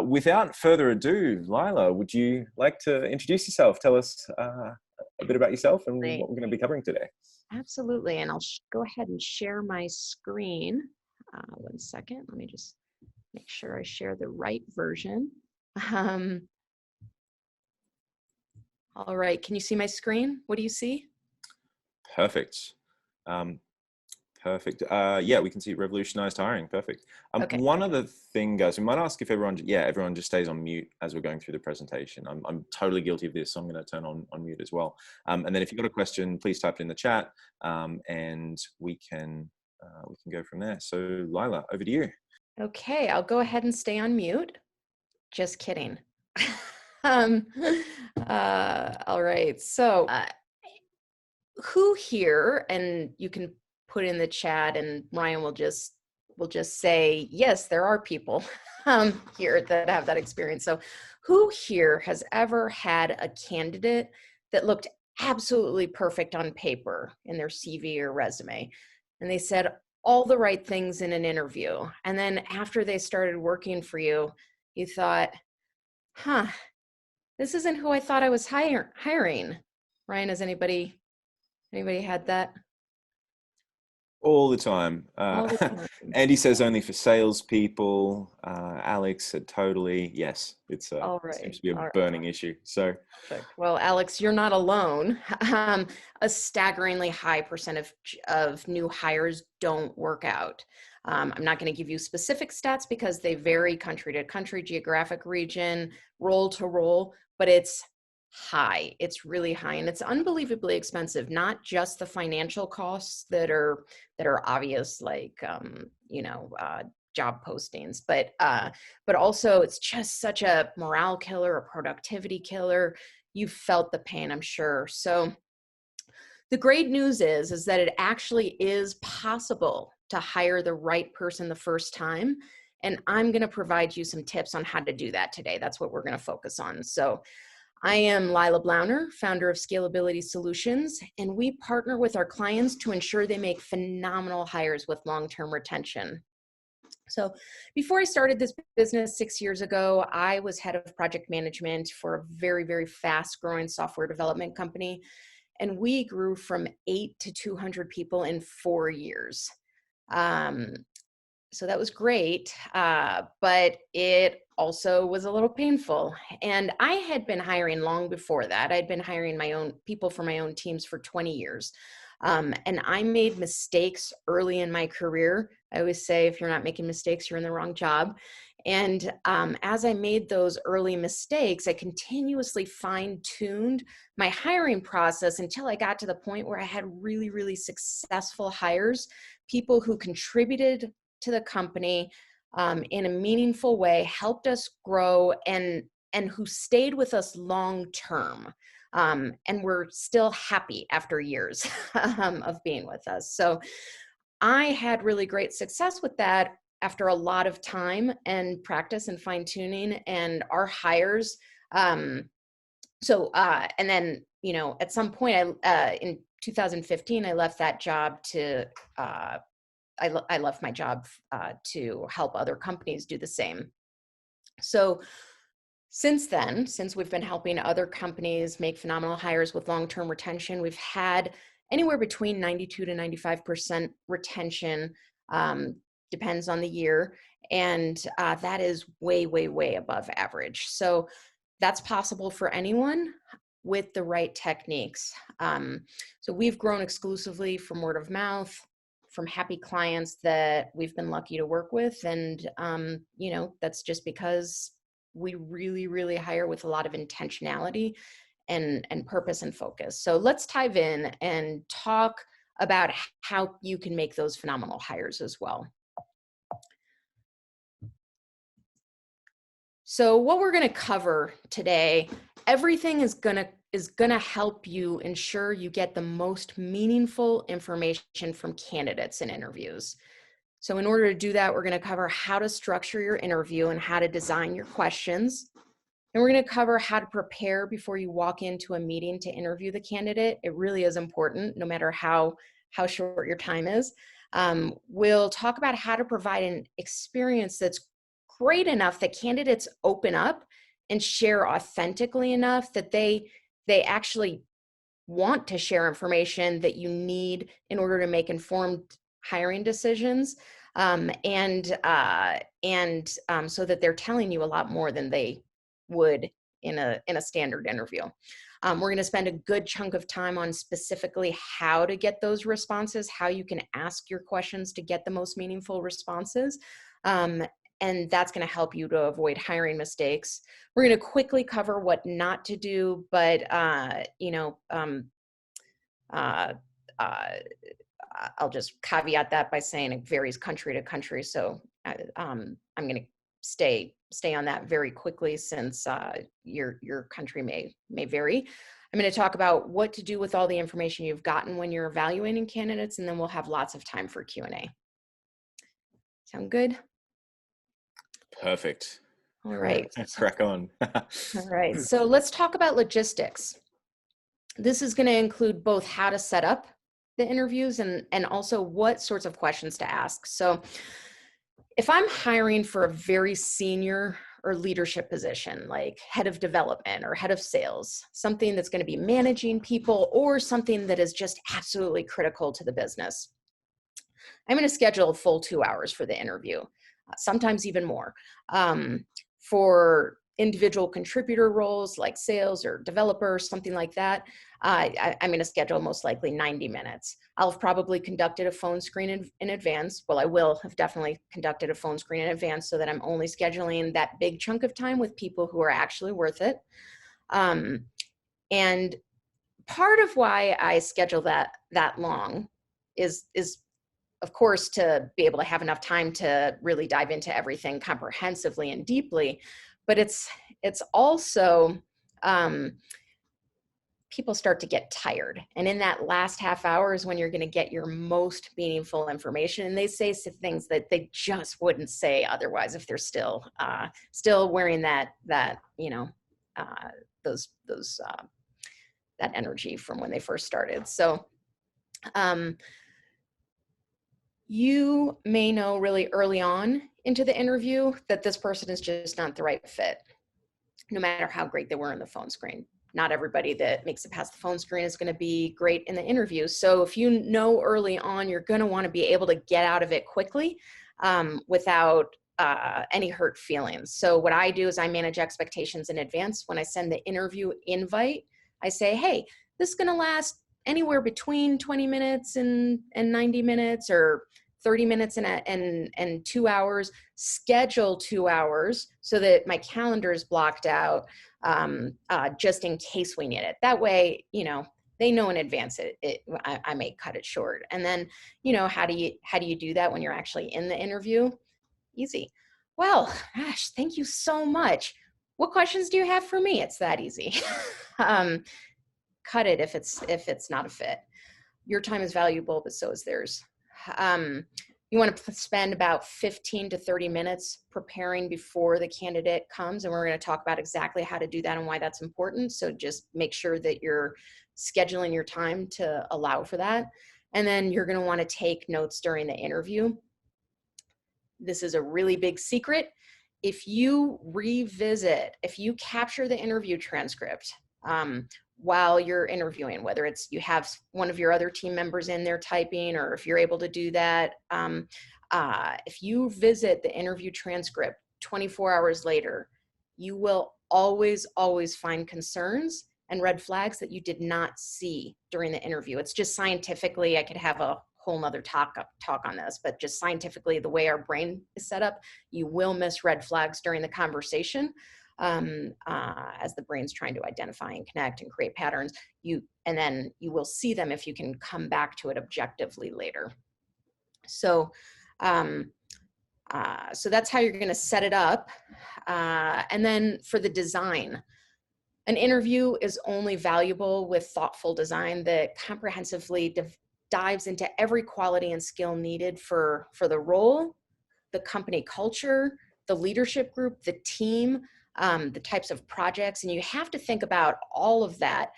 Without further ado, Leila, would you like to introduce yourself? Tell us a bit about yourself and what we're going to be covering today. Absolutely, and I'll go ahead and share my screen. One second, let me just make sure I share the right version. All right, can you see my screen? What do you see? Perfect. Perfect. Yeah, we can see revolutionized hiring. Perfect. Okay. One other thing, guys, we might ask if everyone just stays on mute as we're going through the presentation. I'm totally guilty of this, so I'm going to turn on mute as well. And then if you've got a question, please type it in the chat, and we can go from there. So, Leila, over to you. Okay, I'll go ahead and stay on mute. Just kidding. All right, so who here, and you can put in the chat and Ryan will just say, yes, there are people here that have that experience. So who here has ever had a candidate that looked absolutely perfect on paper in their CV or resume, and they said all the right things in an interview, and then after they started working for you, you thought, this isn't who I thought I was hiring? Ryan, has anybody had that? All the time. All the time. Andy says only for salespeople. Alex said totally. Yes, it seems to be a burning issue. So, perfect. Well, Alex, you're not alone. A staggeringly high percentage of new hires don't work out. I'm not going to give you specific stats because they vary country to country, geographic region, role to role, but it's high. It's really high, and it's unbelievably expensive. Not just the financial costs that are obvious, like job postings, but also it's just such a morale killer, a productivity killer. You've felt the pain, I'm sure. So the great news is that it actually is possible to hire the right person the first time. And I'm going to provide you some tips on how to do that today. That's what we're going to focus on. So I am Leila Blauner, founder of Scalability Solutions, and we partner with our clients to ensure they make phenomenal hires with long-term retention. So before I started this business 6 years ago, I was head of project management for a very, very fast-growing software development company, and we grew from 8 to 200 people in 4 years. So that was great, but it also was a little painful. And I had been hiring long before that. I'd been hiring my own people for my own teams for 20 years. And I made mistakes early in my career. I always say, if you're not making mistakes, you're in the wrong job. And as I made those early mistakes, I continuously fine-tuned my hiring process until I got to the point where I had really, really successful hires, people who contributed to the company in a meaningful way, helped us grow, and who stayed with us long term. And we're still happy after years of being with us. So I had really great success with that after a lot of time and practice and fine tuning, and our hires. And then, at some point in 2015, I left that job to, I left my job to help other companies do the same. So since then, since we've been helping other companies make phenomenal hires with long-term retention, we've had anywhere between 92 to 95% retention, depends on the year. And that is way, way, way above average. So that's possible for anyone with the right techniques. So we've grown exclusively from word of mouth, from happy clients that we've been lucky to work with. And, that's just because we really, really hire with a lot of intentionality and purpose and focus. So let's dive in and talk about how you can make those phenomenal hires as well. So what we're going to cover today, everything is going to help you ensure you get the most meaningful information from candidates in interviews. So in order to do that, we're going to cover how to structure your interview and how to design your questions. And we're going to cover how to prepare before you walk into a meeting to interview the candidate. It really is important, no matter how short your time is. We'll talk about how to provide an experience that's great enough that candidates open up and share authentically enough that they actually want to share information that you need in order to make informed hiring decisions, and so that they're telling you a lot more than they would in a standard interview. We're going to spend a good chunk of time on specifically how to get those responses, how you can ask your questions to get the most meaningful responses. And that's going to help you to avoid hiring mistakes. We're going to quickly cover what not to do, but I'll just caveat that by saying it varies country to country. So I'm going to stay on that very quickly, since your country may vary. I'm going to talk about what to do with all the information you've gotten when you're evaluating candidates, and then we'll have lots of time for Q&A. Sound good? Perfect. All right. Crack on. All right. So let's talk about logistics. This is going to include both how to set up the interviews and also what sorts of questions to ask. So if I'm hiring for a very senior or leadership position, like head of development or head of sales, something that's going to be managing people, or something that is just absolutely critical to the business, I'm going to schedule a full 2 hours for the interview, sometimes even more. For individual contributor roles like sales or developers, something like that, I'm going to schedule most likely 90 minutes. I'll have probably conducted a phone screen in advance. Well, I will have definitely conducted a phone screen in advance, so that I'm only scheduling that big chunk of time with people who are actually worth it. And part of why I schedule that long is of course, to be able to have enough time to really dive into everything comprehensively and deeply. But it's also, people start to get tired. And in that last half hour is when you're going to get your most meaningful information. And they say things that they just wouldn't say otherwise if they're still wearing that that energy from when they first started. So, you may know really early on into the interview that this person is just not the right fit, no matter how great they were in the phone screen. Not everybody that makes it past the phone screen is going to be great in the interview. So if you know early on, you're going to want to be able to get out of it quickly, without any hurt feelings. So what I do is I manage expectations in advance. When I send the interview invite, I say, hey, this is going to last anywhere between 20 minutes and 90 minutes, or 30 minutes and 2 hours. Schedule 2 hours so that my calendar is blocked out, just in case we need it. That way, they know in advance I may cut it short. And then, how do you do that when you're actually in the interview? Easy. Well, gosh, thank you so much. What questions do you have for me? It's that easy. Cut it if it's not a fit. Your time is valuable, but so is theirs. You want to spend about 15 to 30 minutes preparing before the candidate comes, and we're going to talk about exactly how to do that and why that's important. So just make sure that you're scheduling your time to allow for that. And then you're going to want to take notes during the interview. This is a really big secret. If you capture the interview transcript, while you're interviewing, whether it's you have one of your other team members in there typing, or if you're able to do that, if you visit the interview transcript 24 hours later, you will always find concerns and red flags that you did not see during the interview. It's just scientifically, I could have a whole nother talk on this, but just scientifically, the way our brain is set up, you will miss red flags during the conversation. As the brain's trying to identify and connect and create patterns, and then you will see them if you can come back to it objectively later. So, so that's how you're going to set it up. And then for the design, an interview is only valuable with thoughtful design that comprehensively dives into every quality and skill needed for the role, the company culture, the leadership group, the team, the types of projects. And you have to think about all of that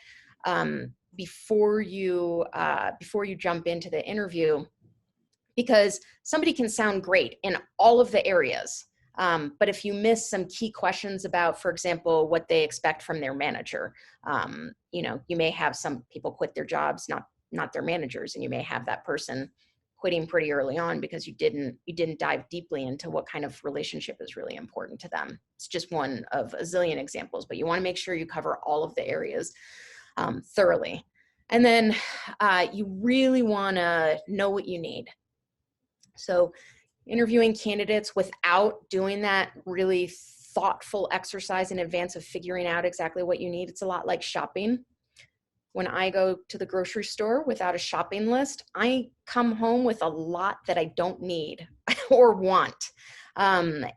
before you jump into the interview, because somebody can sound great in all of the areas, But if you miss some key questions about, for example, what they expect from their manager, you know, you may have some people quit their jobs, not their managers, and you may have that person quitting pretty early on because you didn't dive deeply into what kind of relationship is really important to them. It's just one of a zillion examples, but you want to make sure you cover all of the areas thoroughly. And then you really want to know what you need. So interviewing candidates without doing that really thoughtful exercise in advance of figuring out exactly what you need, it's a lot like shopping. When I go to the grocery store without a shopping list, I come home with a lot that I don't need or want. You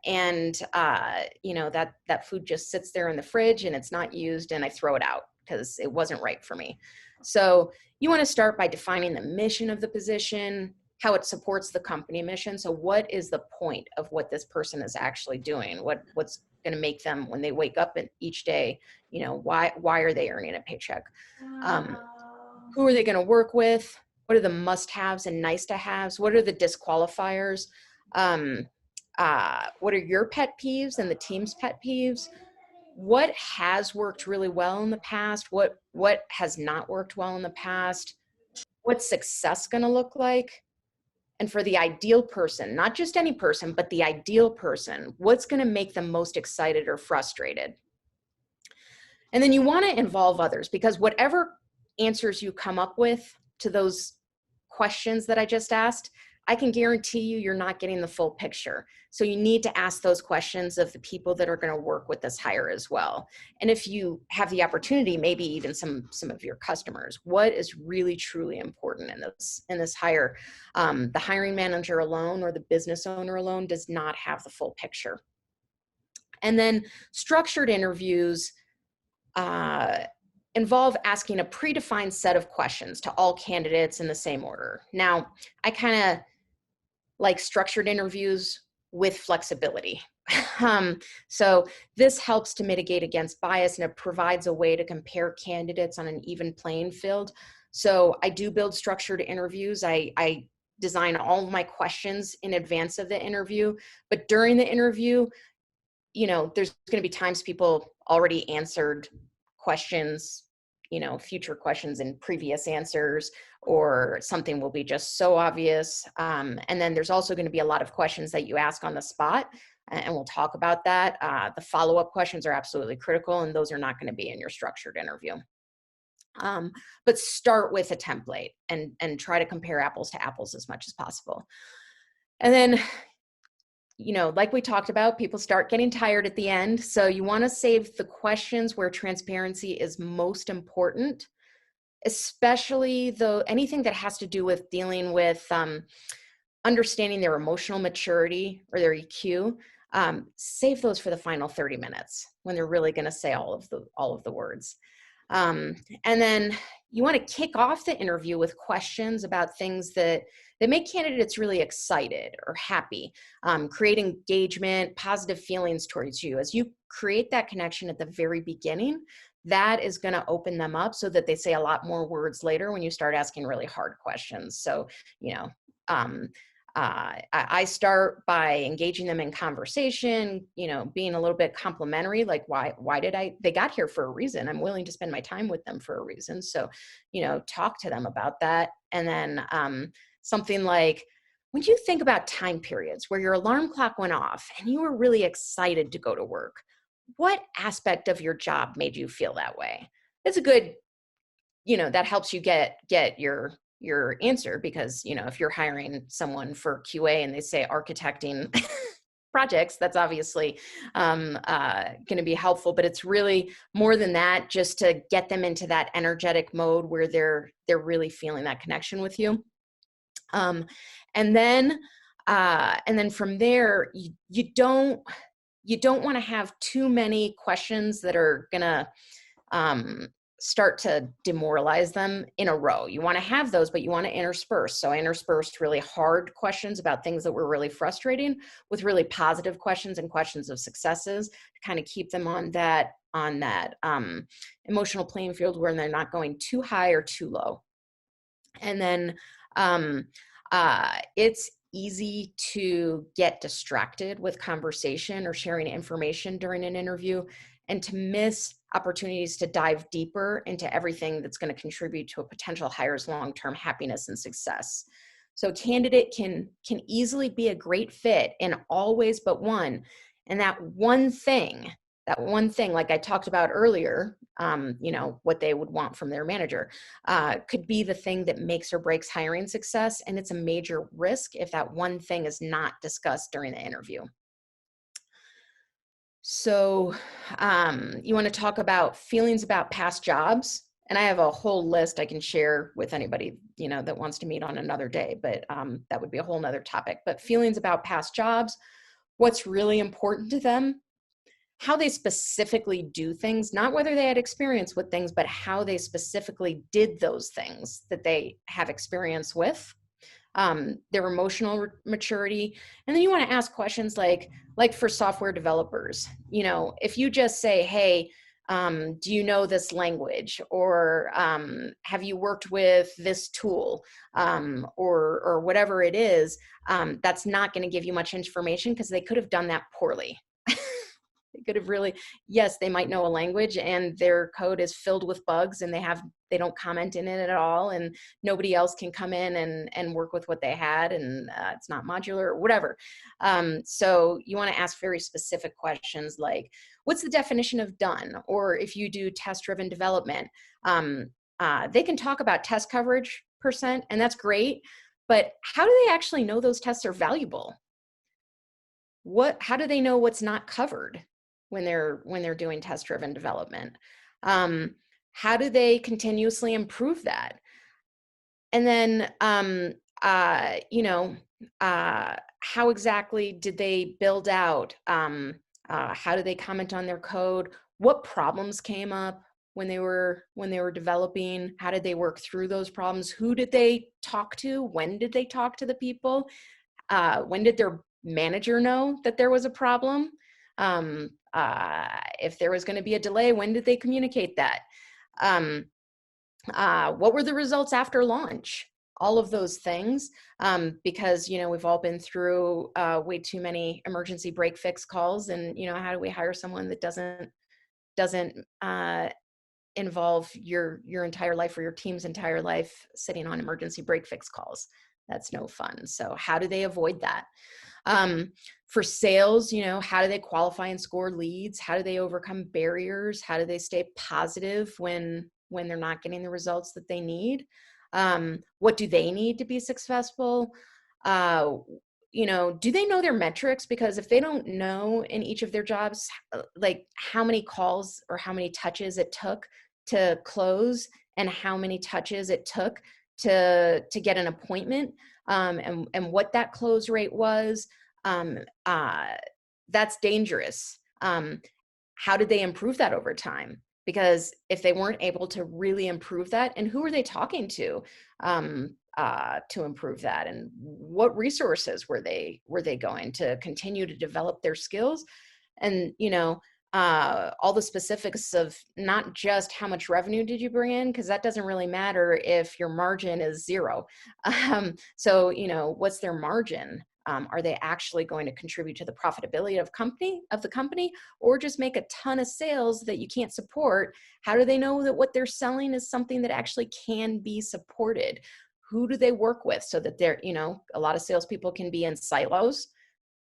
know, that food just sits there in the fridge and it's not used and I throw it out because it wasn't right for me. So you want to start by defining the mission of the position, how it supports the company mission. So what is the point of what this person is actually doing? What's going to make them, when they wake up each day, you know, why are they earning a paycheck? Who are they going to work with? What are the must-haves and nice-to-haves? What are the disqualifiers? What are your pet peeves and the team's pet peeves? What has worked really well in the past? What has not worked well in the past? What's success going to look like? And for the ideal person, not just any person, but the ideal person, what's going to make them most excited or frustrated? And then you want to involve others, because whatever answers you come up with to those questions that I just asked, I can guarantee you're not getting the full picture. So you need to ask those questions of the people that are going to work with this hire as well. And if you have the opportunity, maybe even some of your customers, what is really truly important in this hire? The hiring manager alone or the business owner alone does not have the full picture. And then structured interviews involve asking a predefined set of questions to all candidates in the same order. Now, I kind of like structured interviews with flexibility. So this helps to mitigate against bias, and it provides a way to compare candidates on an even playing field. So I do build structured interviews. I design all of my questions in advance of the interview, but during the interview, you know, there's going to be times people already answered questions, you know, future questions in previous answers, or something will be just so obvious. And then there's also going to be a lot of questions that you ask on the spot, and we'll talk about that. The follow-up questions are absolutely critical, and those are not going to be in your structured interview. But start with a template and try to compare apples to apples as much as possible. And then, you know, like we talked about, people start getting tired at the end. So you want to save the questions where transparency is most important, especially though anything that has to do with dealing with understanding their emotional maturity or their EQ. Save those for the final 30 minutes when they're really going to say all of the words. And then you want to kick off the interview with questions about things that make candidates really excited or happy, create engagement, positive feelings towards you. As you create that connection at the very beginning, that is going to open them up so that they say a lot more words later when you start asking really hard questions. So, you know, I start by engaging them in conversation, you know, being a little bit complimentary, like why did they got here for a reason. I'm willing to spend my time with them for a reason. So, you know, talk to them about that. And then something like, when you think about time periods where your alarm clock went off and you were really excited to go to work, what aspect of your job made you feel that way? It's a good, you know, that helps you get your answer, because, you know, if you're hiring someone for QA and they say architecting projects, that's obviously going to be helpful, but it's really more than that, just to get them into that energetic mode where they're really feeling that connection with you. And then from there, you don't want to have too many questions that are going to start to demoralize them in a row. You want to have those, but you want to intersperse. So intersperse really hard questions about things that were really frustrating with really positive questions and questions of successes to kind of keep them on that emotional playing field where they're not going too high or too low. And then it's easy to get distracted with conversation or sharing information during an interview, and to miss opportunities to dive deeper into everything that's going to contribute to a potential hire's long-term happiness and success. So a candidate can easily be a great fit in all ways but one. And that one thing, like I talked about earlier, what they would want from their manager, could be the thing that makes or breaks hiring success. And it's a major risk if that one thing is not discussed during the interview. So you want to talk about feelings about past jobs. And I have a whole list I can share with anybody, that wants to meet on another day, but that would be a whole nother topic. But feelings about past jobs, what's really important to them, how they specifically do things, not whether they had experience with things, but how they specifically did those things that they have experience with, their emotional maturity. And then you want to ask questions like for software developers, if you just say, hey, do you know this language? Or have you worked with this tool? Or whatever it is, that's not going to give you much information because they could have done that poorly. They could have really, yes, they might know a language and their code is filled with bugs and they don't comment in it at all, and nobody else can come in and work with what they had, and it's not modular or whatever. So you want to ask very specific questions like, what's the definition of done? Or if you do test-driven development, they can talk about test coverage %, and that's great, but how do they actually know those tests are valuable? How do they know what's not covered when they're doing test-driven development? How do they continuously improve that? And then, how exactly did they build out? How do they comment on their code? What problems came up when they were developing? How did they work through those problems? Who did they talk to? When did they talk to the people? When did their manager know that there was a problem? If there was going to be a delay, when did they communicate that? What were the results after launch? All of those things, because we've all been through way too many emergency break fix calls, and how do we hire someone that doesn't involve your entire life or your team's entire life sitting on emergency break fix calls? That's no fun. So how do they avoid that? For sales, how do they qualify and score leads? How do they overcome barriers? How do they stay positive when they're not getting the results that they need? What do they need to be successful? Do they know their metrics? Because if they don't know in each of their jobs, like how many calls or how many touches it took to close and how many touches it took to get an appointment, and what that close rate was, that's dangerous. How did they improve that over time? Because if they weren't able to really improve that, and who are they talking to improve that, and what resources were they going to continue to develop their skills? And all the specifics of not just how much revenue did you bring in, because that doesn't really matter if your margin is 0. So what's their margin? Are they actually going to contribute to the profitability of the company, or just make a ton of sales that you can't support? How do they know that what they're selling is something that actually can be supported? Who do they work with so that they're, a lot of salespeople can be in silos.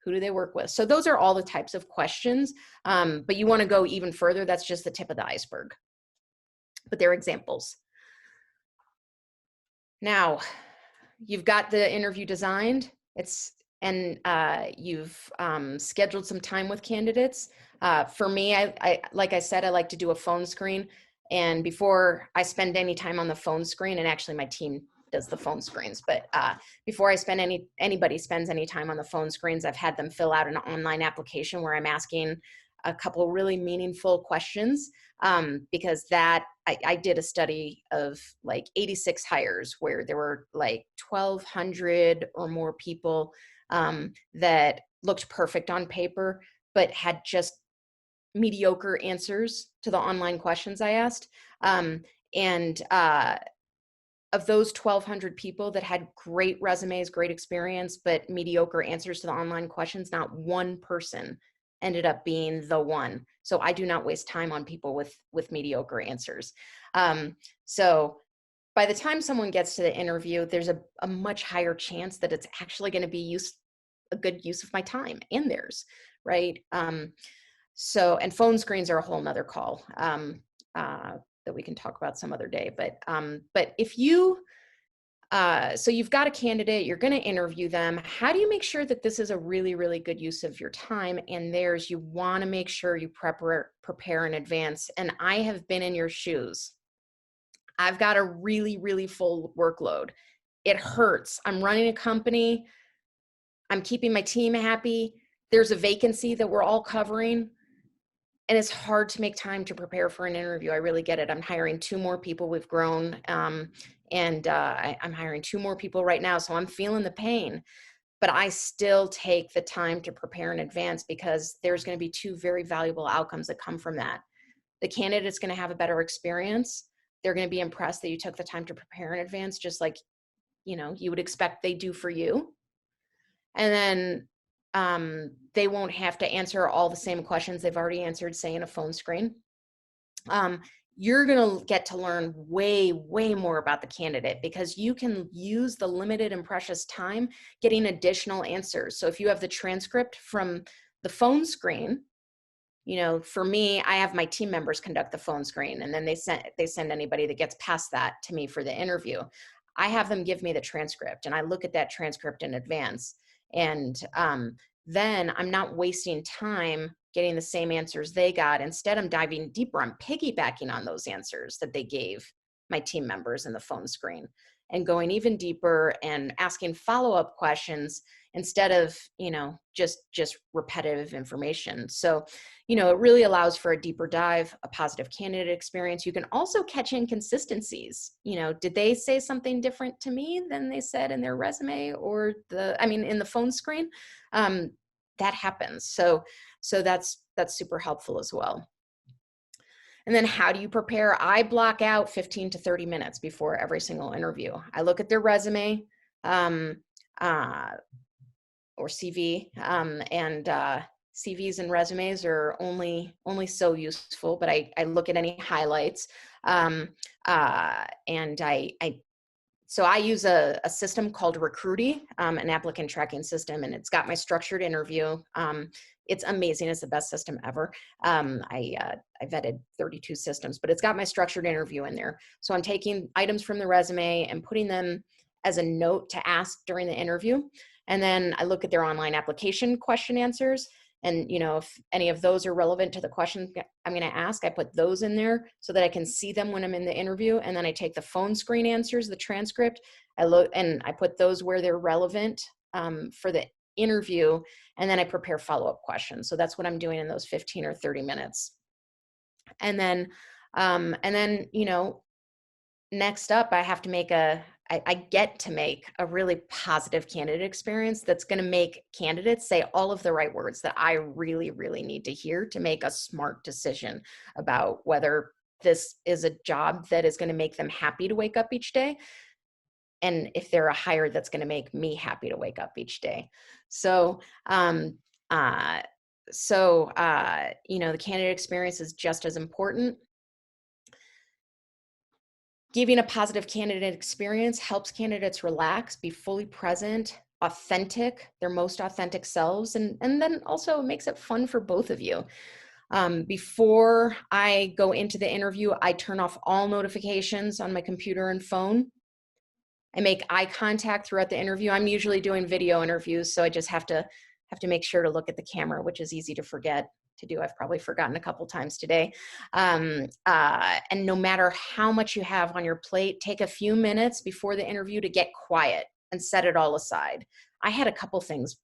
Who do they work with? So those are all the types of questions, but you want to go even further. That's just the tip of the iceberg, but they're examples. Now, you've got the interview designed. You've scheduled some time with candidates. For me, I like I said, I like to do a phone screen. And before I spend any time on the phone screen, and actually my team does the phone screens, but before I spend anybody spends any time on the phone screens, I've had them fill out an online application where I'm asking a couple really meaningful questions, because I did a study of like 86 hires where there were like 1,200 or more people that looked perfect on paper, but had just mediocre answers to the online questions I asked. of those 1,200 people that had great resumes, great experience, but mediocre answers to the online questions, not one person ended up being the one. So I do not waste time on people with mediocre answers. So by the time someone gets to the interview, there's a much higher chance that it's actually going to be a good use of my time and theirs, right? So, and phone screens are a whole nother call that we can talk about some other day. But if you, so you've got a candidate, you're going to interview them. How do you make sure that this is a really, really good use of your time and theirs? You want to make sure you prepare in advance. And I have been in your shoes. I've got a really, really full workload. It hurts. I'm running a company. I'm keeping my team happy. There's a vacancy that we're all covering. And it's hard to make time to prepare for an interview. I really get it. I'm hiring 2 more people. We've grown. I'm hiring 2 more people right now. So I'm feeling the pain. But I still take the time to prepare in advance because there's going to be 2 very valuable outcomes that come from that. The candidate's going to have a better experience. They're going to be impressed that you took the time to prepare in advance, just like, you would expect they do for you. And then they won't have to answer all the same questions they've already answered, say in a phone screen. You're going to get to learn way, way more about the candidate because you can use the limited and precious time getting additional answers. So if you have the transcript from the phone screen, for me, I have my team members conduct the phone screen, and then they send anybody that gets past that to me for the interview. I have them give me the transcript, and I look at that transcript in advance. And then I'm not wasting time getting the same answers they got. Instead, I'm diving deeper. I'm piggybacking on those answers that they gave my team members in the phone screen and going even deeper and asking follow-up questions instead of, just repetitive information. So, it really allows for a deeper dive, a positive candidate experience. You can also catch inconsistencies. Did they say something different to me than they said in their resume or in the phone screen? That happens. So that's super helpful as well. And then how do you prepare? I block out 15 to 30 minutes before every single interview. I look at their resume or CV, and CVs and resumes are only so useful, but I look at any highlights. So I use a system called Recruity, an applicant tracking system, and it's got my structured interview. It's amazing. It's the best system ever. I vetted 32 systems, but it's got my structured interview in there. So I'm taking items from the resume and putting them as a note to ask during the interview. And then I look at their online application question answers. And, if any of those are relevant to the question I'm going to ask, I put those in there so that I can see them when I'm in the interview. And then I take the phone screen answers, the transcript, I look and I put those where they're relevant for the interview. And then I prepare follow-up questions. So that's what I'm doing in those 15 or 30 minutes. And then, next up, I get to make a really positive candidate experience that's going to make candidates say all of the right words that I really, really need to hear to make a smart decision about whether this is a job that is going to make them happy to wake up each day. And if they're a hire that's going to make me happy to wake up each day. So, the candidate experience is just as important. Giving a positive candidate experience helps candidates relax, be fully present, authentic, their most authentic selves, and then also makes it fun for both of you. Before I go into the interview, I turn off all notifications on my computer and phone. I make eye contact throughout the interview. I'm usually doing video interviews, so I just have to make sure to look at the camera, which is easy to forget to do. I've probably forgotten a couple times today. And no matter how much you have on your plate, take a few minutes before the interview to get quiet and set it all aside. I had a couple things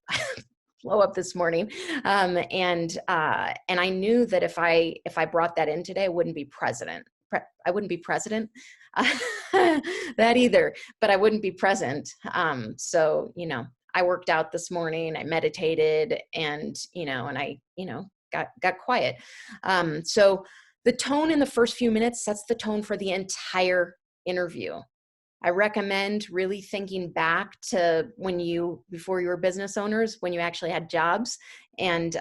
blow up this morning. And I knew that if I brought that in today, I wouldn't be president. That either, but I wouldn't be present. So, I worked out this morning, I meditated, and, and I, got quiet. So the tone in the first few minutes sets the tone for the entire interview. I recommend really thinking back to before you were business owners, when you actually had jobs, and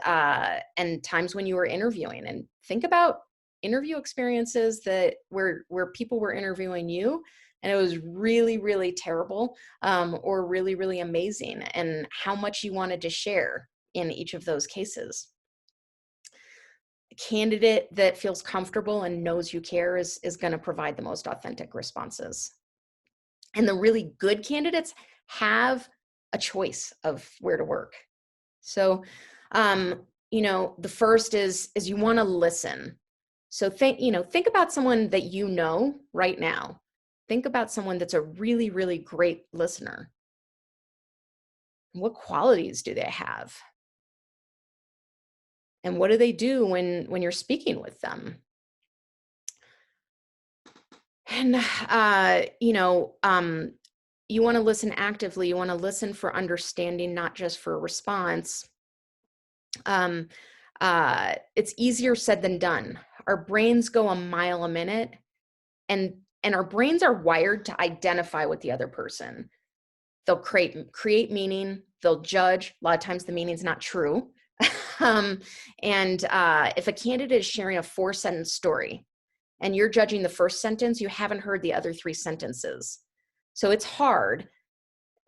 times when you were interviewing, and think about interview experiences where people were interviewing you and it was really, really terrible, or really, really amazing, and how much you wanted to share in each of those cases. A candidate that feels comfortable and knows you care is going to provide the most authentic responses. And the really good candidates have a choice of where to work. So, the first is you want to listen. So think about someone that you know right now. Think about someone that's a really, really great listener. What qualities do they have? And what do they do when you're speaking with them? And, you want to listen actively. You want to listen for understanding, not just for a response. It's easier said than done. Our brains go a mile a minute, and our brains are wired to identify with the other person. They'll create meaning. They'll judge. A lot of times the meaning's not true. If a candidate is sharing a 4-sentence story and you're judging the first sentence, you haven't heard the other 3 sentences. So it's hard,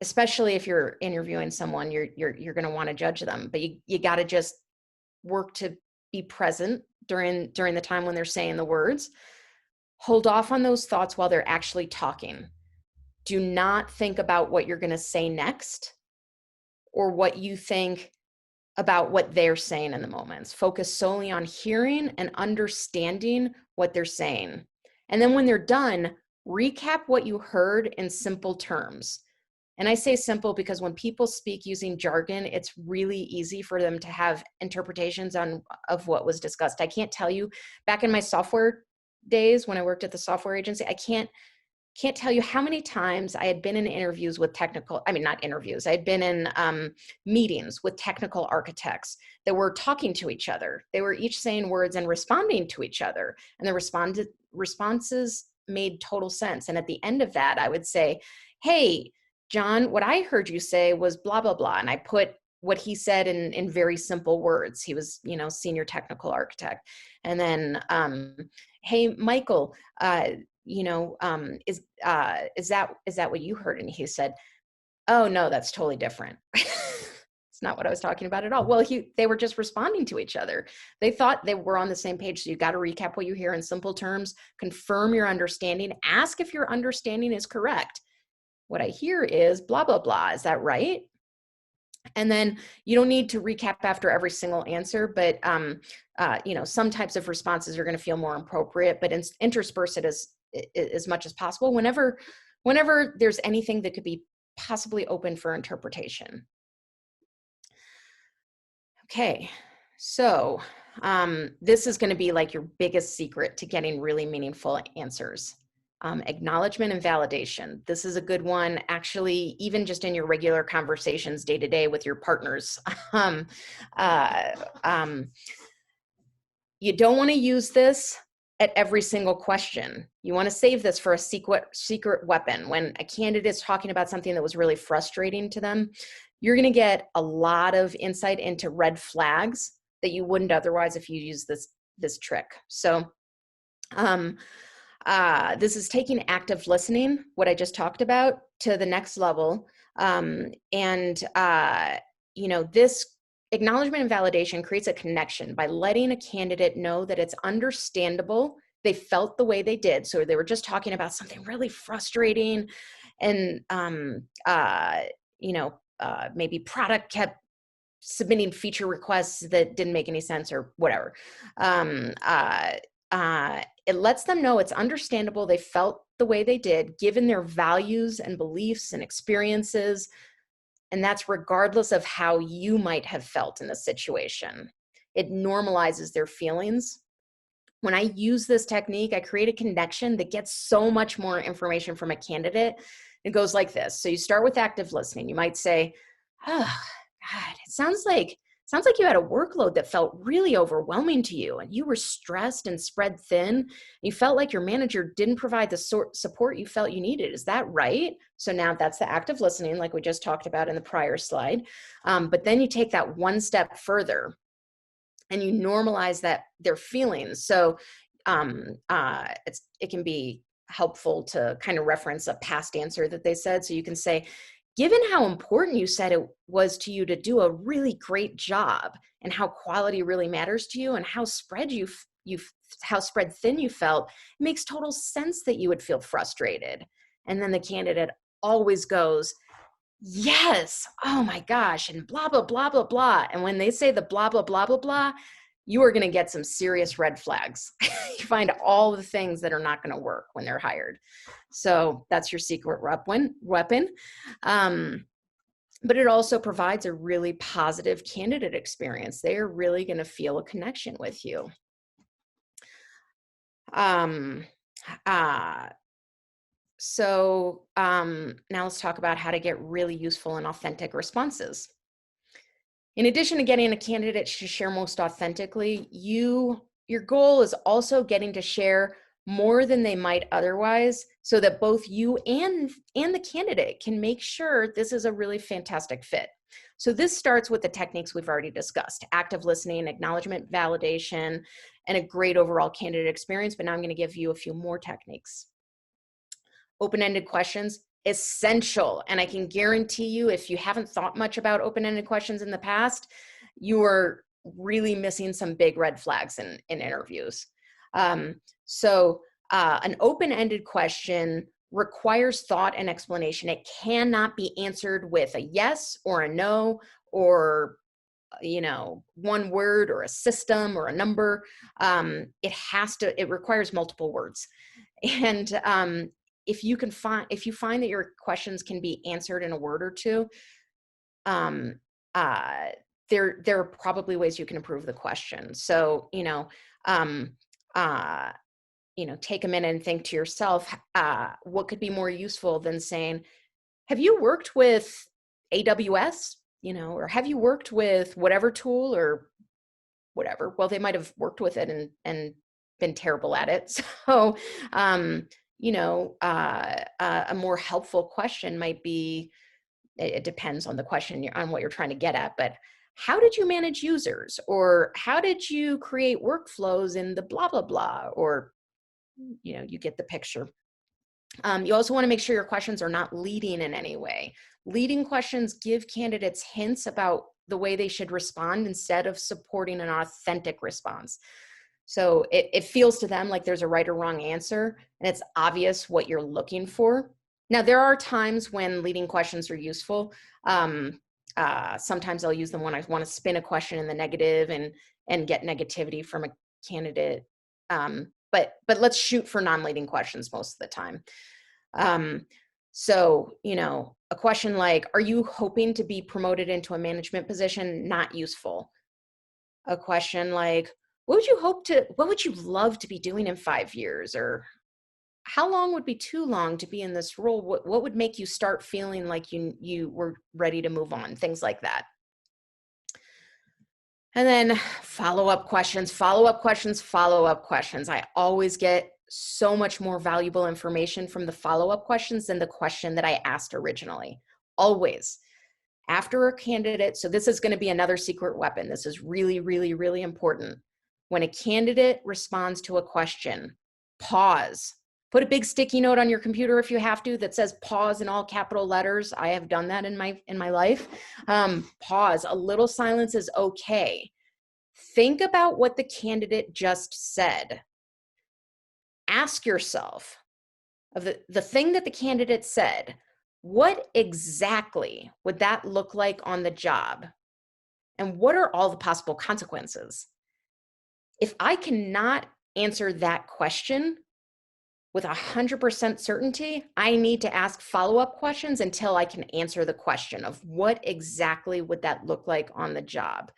especially if you're interviewing someone, you're going to want to judge them, but you got to just work to be present during the time when they're saying the words. Hold off on those thoughts while they're actually talking. Do not think about what you're going to say next or what you think about what they're saying in the moments. Focus solely on hearing and understanding what they're saying. And then when they're done, recap what you heard in simple terms. And I say simple because when people speak using jargon, it's really easy for them to have interpretations of what was discussed. I can't tell you, back in my software days when I worked at the software agency, I can't tell you how many times I had been in interviews with not interviews, I had been in meetings with technical architects that were talking to each other. They were each saying words and responding to each other. And the responses made total sense. And at the end of that, I would say, hey, John, what I heard you say was blah, blah, blah. And I put what he said in very simple words. He was, senior technical architect. And then, hey, Michael, is that what you heard? And he said, oh no, that's totally different. It's not what I was talking about at all. Well, they were just responding to each other. They thought they were on the same page. So you got to recap what you hear in simple terms, confirm your understanding, ask if your understanding is correct. What I hear is blah, blah, blah. Is that right? And then you don't need to recap after every single answer, but some types of responses are going to feel more appropriate, but intersperse it as much as possible whenever there's anything that could be possibly open for interpretation. Okay, so this is going to be like your biggest secret to getting really meaningful answers. Acknowledgement and validation. This is a good one, actually, even just in your regular conversations day to day with your partners. You don't want to use this at every single question. You want to save this for a secret weapon. When a candidate's talking about something that was really frustrating to them, you're going to get a lot of insight into red flags that you wouldn't otherwise if you use this trick. So, this is taking active listening, what I just talked about, to the next level. This acknowledgement and validation creates a connection by letting a candidate know that it's understandable they felt the way they did. So they were just talking about something really frustrating, and maybe product kept submitting feature requests that didn't make any sense or whatever. It lets them know it's understandable they felt the way they did, given their values and beliefs and experiences. And that's regardless of how you might have felt in the situation. It normalizes their feelings. When I use this technique, I create a connection that gets so much more information from a candidate. It goes like this. So you start with active listening. You might say, oh, God, it sounds like Sounds like you had a workload that felt really overwhelming to you, and you were stressed and spread thin. You felt like your manager didn't provide the support you felt you needed. Is that right? So now that's the active listening, like we just talked about in the prior slide. But then you take that one step further and you normalize their feelings. So it can be helpful to kind of reference a past answer that they said. So you can say, given how important you said it was to you to do a really great job, and how quality really matters to you, and how spread thin you felt, it makes total sense that you would feel frustrated. And then the candidate always goes, yes, oh my gosh, and blah, blah, blah, blah, blah. And when they say the blah, blah, blah, blah, blah, you are going to get some serious red flags. You find all the things that are not going to work when they're hired. So that's your secret weapon. But it also provides a really positive candidate experience. They are really going to feel a connection with you. So now let's talk about how to get really useful and authentic responses. In addition to getting a candidate to share most authentically, your goal is also getting to share more than they might otherwise, so that both you and the candidate can make sure this is a really fantastic fit. So this starts with the techniques we've already discussed: active listening, acknowledgement, validation, and a great overall candidate experience. But now I'm going to give you a few more techniques. Open-ended questions, essential. And I can guarantee you, if you haven't thought much about open-ended questions in the past, you are really missing some big red flags in interviews. So an open-ended question requires thought and explanation. It cannot be answered with a yes or a no, or one word, or a system, or a number. It requires multiple words. And if you find that your questions can be answered in a word or two, there are probably ways you can improve the question. So take a minute and think to yourself, what could be more useful than saying, have you worked with AWS, or have you worked with whatever tool or whatever? Well, they might have worked with it and been terrible at it. So, a more helpful question might be, it depends on the question, on what you're trying to get at, but how did you manage users? Or how did you create workflows in the blah, blah, blah? Or, you get the picture. You also want to make sure your questions are not leading in any way. Leading questions give candidates hints about the way they should respond instead of supporting an authentic response. So it feels to them like there's a right or wrong answer, and it's obvious what you're looking for. Now, there are times when leading questions are useful. Sometimes I'll use them when I want to spin a question in the negative and get negativity from a candidate. But let's shoot for non-leading questions most of the time. So, a question like, are you hoping to be promoted into a management position? Not useful. A question like, what would you love to be doing in 5 years? Or how long would be too long to be in this role? What would make you start feeling like you were ready to move on? Things like that. And then follow-up questions. I always get so much more valuable information from the follow-up questions than the question that I asked originally. Always. After a candidate, so this is going to be another secret weapon. This is really, really, really important. When a candidate responds to a question, pause. Put a big sticky note on your computer if you have to that says pause in all capital letters. I have done that in my life. Pause. A little silence is okay. Think about what the candidate just said. Ask yourself, of the thing that the candidate said, what exactly would that look like on the job? And what are all the possible consequences? If I cannot answer that question with 100% certainty, I need to ask follow-up questions until I can answer the question of what exactly would that look like on the job.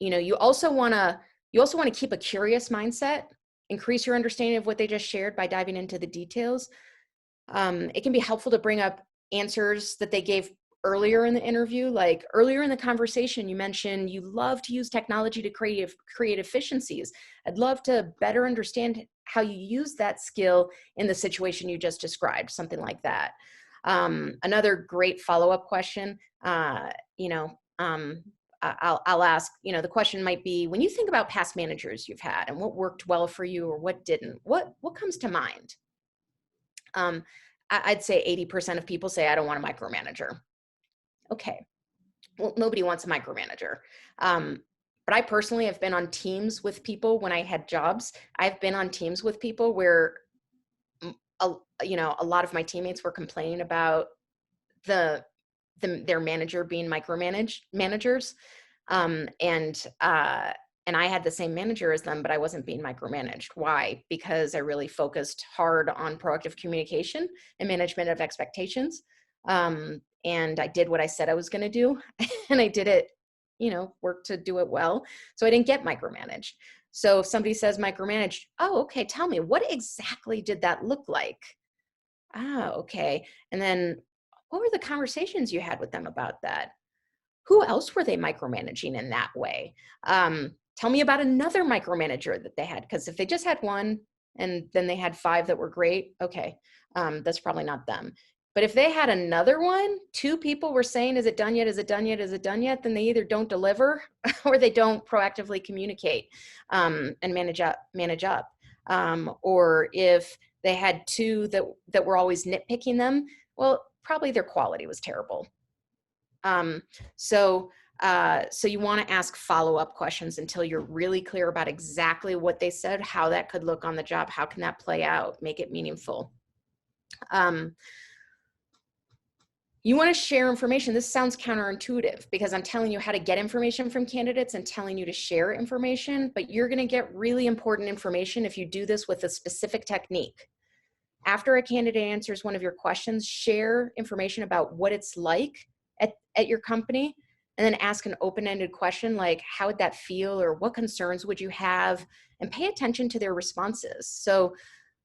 You also want to keep a curious mindset, increase your understanding of what they just shared by diving into the details. It can be helpful to bring up answers that they gave earlier in the interview, like earlier in the conversation, you mentioned you love to use technology to create efficiencies. I'd love to better understand how you use that skill in the situation you just described, something like that. Another great follow-up question, I'll ask, the question might be, when you think about past managers you've had and what worked well for you or what didn't, what comes to mind? I'd say 80% of people say, I don't want a micromanager. Okay, well, nobody wants a micromanager. But I personally have been on teams with people when I had jobs. I've been on teams with people where, a lot of my teammates were complaining about their manager being managers. And I had the same manager as them, but I wasn't being micromanaged. Why? Because I really focused hard on proactive communication and management of expectations. And I did what I said I was going to do, and I did it, work to do it well. So I didn't get micromanaged. So if somebody says micromanaged, oh, okay, tell me, what exactly did that look like? Ah, okay. And then what were the conversations you had with them about that? Who else were they micromanaging in that way? Tell me about another micromanager that they had, because if they just had one and then they had 5 that were great, okay, that's probably not them. But if they had another one, 2 people were saying, is it done yet? Is it done yet? Is it done yet? Then they either don't deliver or they don't proactively communicate and manage up. Or if they had 2 that were always nitpicking them, well, probably their quality was terrible. So you want to ask follow-up questions until you're really clear about exactly what they said, how that could look on the job, how can that play out, make it meaningful. You want to share information. This sounds counterintuitive because I'm telling you how to get information from candidates and telling you to share information, but you're going to get really important information if you do this with a specific technique. After a candidate answers one of your questions, share information about what it's like at your company, and then ask an open-ended question like, how would that feel, or what concerns would you have, and pay attention to their responses. So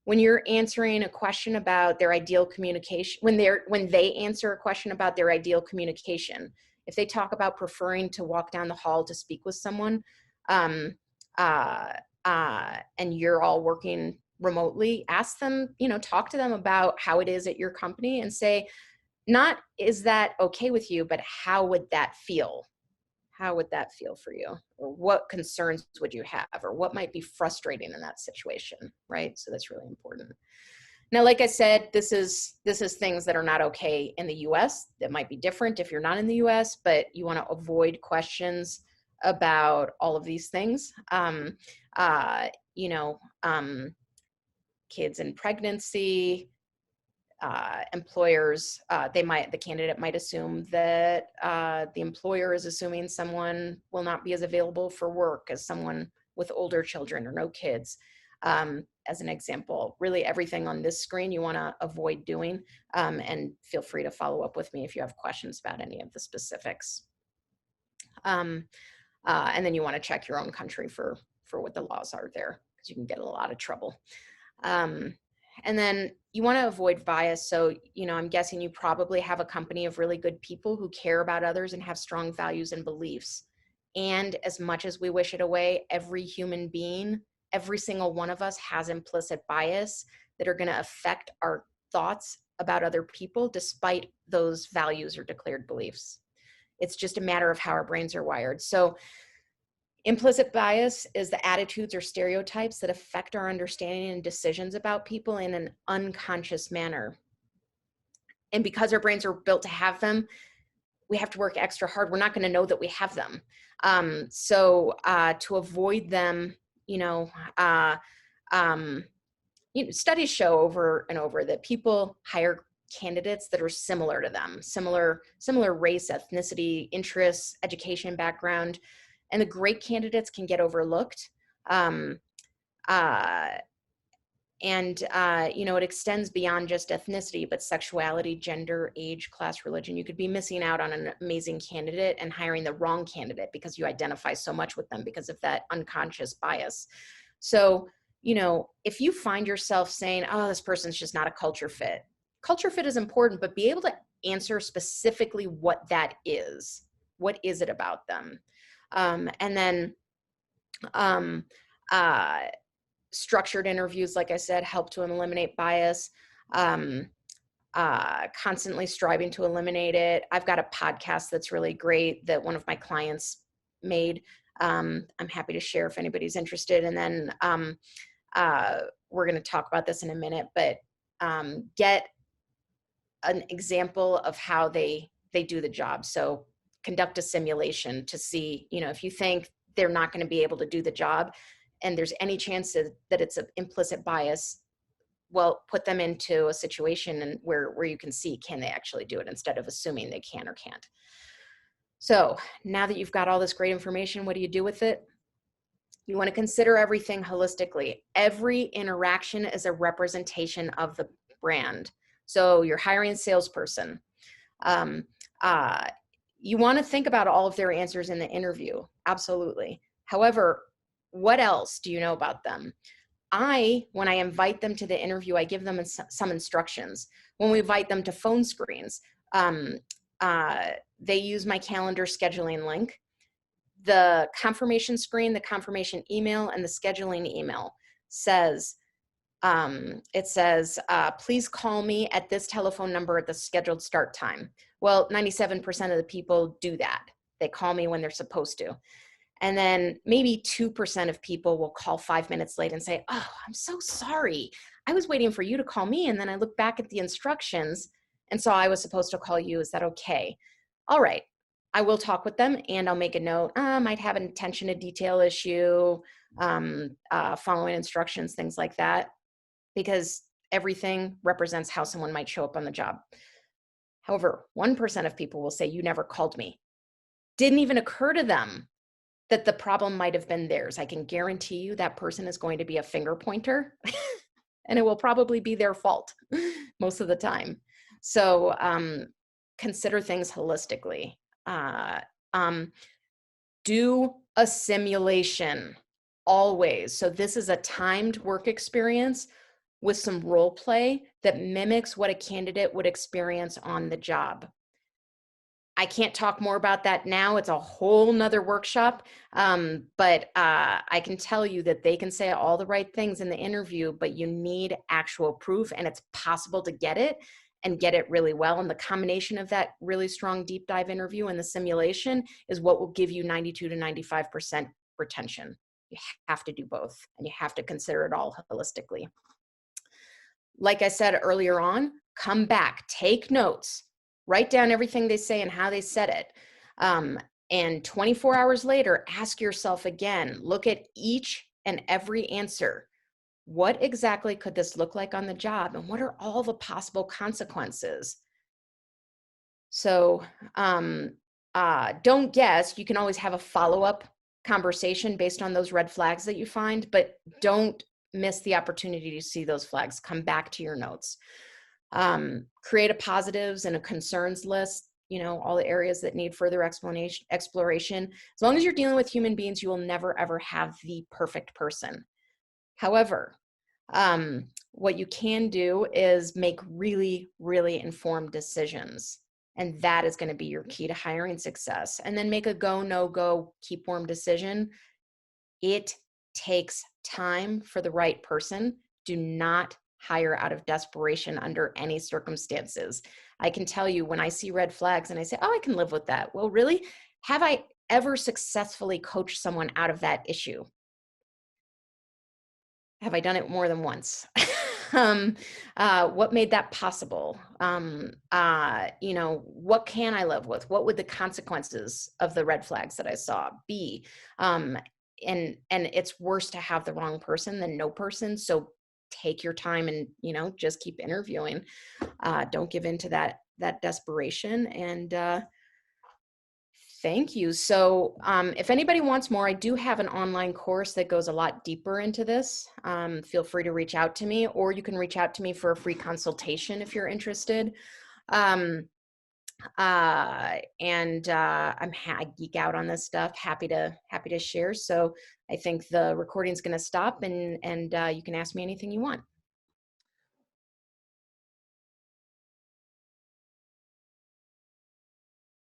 when you're answering a question about their ideal communication, when they answer a question about their ideal communication, if they talk about preferring to walk down the hall to speak with someone, and you're all working remotely, ask them, talk to them about how it is at your company and say, not, is that okay with you, but how would that feel? How would that feel for you? Or what concerns would you have? Or what might be frustrating in that situation, right? So that's really important. Now, like I said, this is things that are not okay in the US. That might be different if you're not in the US, but you want to avoid questions about all of these things. Kids in pregnancy, employers, the candidate might assume that the employer is assuming someone will not be as available for work as someone with older children or no kids. As an example, really everything on this screen you want to avoid doing, and feel free to follow up with me if you have questions about any of the specifics. And then you want to check your own country for what the laws are there, because you can get in a lot of trouble. And then you want to avoid bias. So, I'm guessing you probably have a company of really good people who care about others and have strong values and beliefs. And as much as we wish it away, every human being, every single one of us has implicit bias that are going to affect our thoughts about other people, despite those values or declared beliefs. It's just a matter of how our brains are wired. So implicit bias is the attitudes or stereotypes that affect our understanding and decisions about people in an unconscious manner. And because our brains are built to have them, we have to work extra hard. We're not going to know that we have them. So to avoid them, studies show over and over that people hire candidates that are similar to them, similar race, ethnicity, interests, education background. And the great candidates can get overlooked. It extends beyond just ethnicity, but sexuality, gender, age, class, religion. You could be missing out on an amazing candidate and hiring the wrong candidate because you identify so much with them because of that unconscious bias. So, if you find yourself saying, oh, this person's just not a culture fit is important, but be able to answer specifically what that is. What is it about them? And then structured interviews, like I said, help to eliminate bias. Constantly striving to eliminate it. I've got a podcast that's really great that one of my clients made. I'm happy to share if anybody's interested. And then we're going to talk about this in a minute, but get an example of how they do the job. So conduct a simulation to see, if you think they're not going to be able to do the job and there's any chance that it's an implicit bias, well, put them into a situation and where you can see, can they actually do it, instead of assuming they can or can't. So now that you've got all this great information, what do you do with it? You want to consider everything holistically. Every interaction is a representation of the brand. So you're hiring a salesperson. You want to think about all of their answers in the interview. Absolutely. However, what else do you know about them? When I invite them to the interview, I give them some instructions. When we invite them to phone screens, they use my calendar scheduling link. The confirmation screen, the confirmation email, and the scheduling email says, please call me at this telephone number at the scheduled start time. Well, 97% of the people do that. They call me when they're supposed to. And then maybe 2% of people will call 5 minutes late and say, oh, I'm so sorry. I was waiting for you to call me. And then I look back at the instructions and saw I was supposed to call you. Is that okay? All right. I will talk with them and I'll make a note. Might have an attention to detail issue, following instructions, things like that, because everything represents how someone might show up on the job. However, 1% of people will say, you never called me. Didn't even occur to them that the problem might have been theirs. I can guarantee you that person is going to be a finger pointer and it will probably be their fault most of the time. So consider things holistically. Do a simulation always. So this is a timed work experience with some role play that mimics what a candidate would experience on the job. I can't talk more about that now. It's a whole nother workshop. But I can tell you that they can say all the right things in the interview, but you need actual proof, and it's possible to get it and get it really well. And the combination of that really strong deep dive interview and the simulation is what will give you 92 to 95% retention. You have to do both, and you have to consider it all holistically. Like I said earlier on, come back, take notes. Write down everything they say and how they said it. And 24 hours later, ask yourself again, look at each and every answer. What exactly could this look like on the job? And what are all the possible consequences? So don't guess. You can always have a follow-up conversation based on those red flags that you find, but don't miss the opportunity to see those flags. Come back to your notes. Create a positives and a concerns list, all the areas that need further exploration. As long as you're dealing with human beings, you will never, ever have the perfect person. However, what you can do is make really, really informed decisions. And that is going to be your key to hiring success. And then make a go, no go, keep warm decision. It takes time for the right person. Do not hire out of desperation under any circumstances. I can tell you, when I see red flags and I say, oh, I can live with that. Well, really? Have I ever successfully coached someone out of that issue? Have I done it more than once? What made that possible? What can I live with? What would the consequences of the red flags that I saw be? And it's worse to have the wrong person than no person. So take your time and, just keep interviewing. Don't give in to that desperation. And thank you. So if anybody wants more, I do have an online course that goes a lot deeper into this. Feel free to reach out to me, or you can reach out to me for a free consultation if you're interested. I geek out on this stuff. Happy to share. So I think the recording's going to stop, and you can ask me anything you want.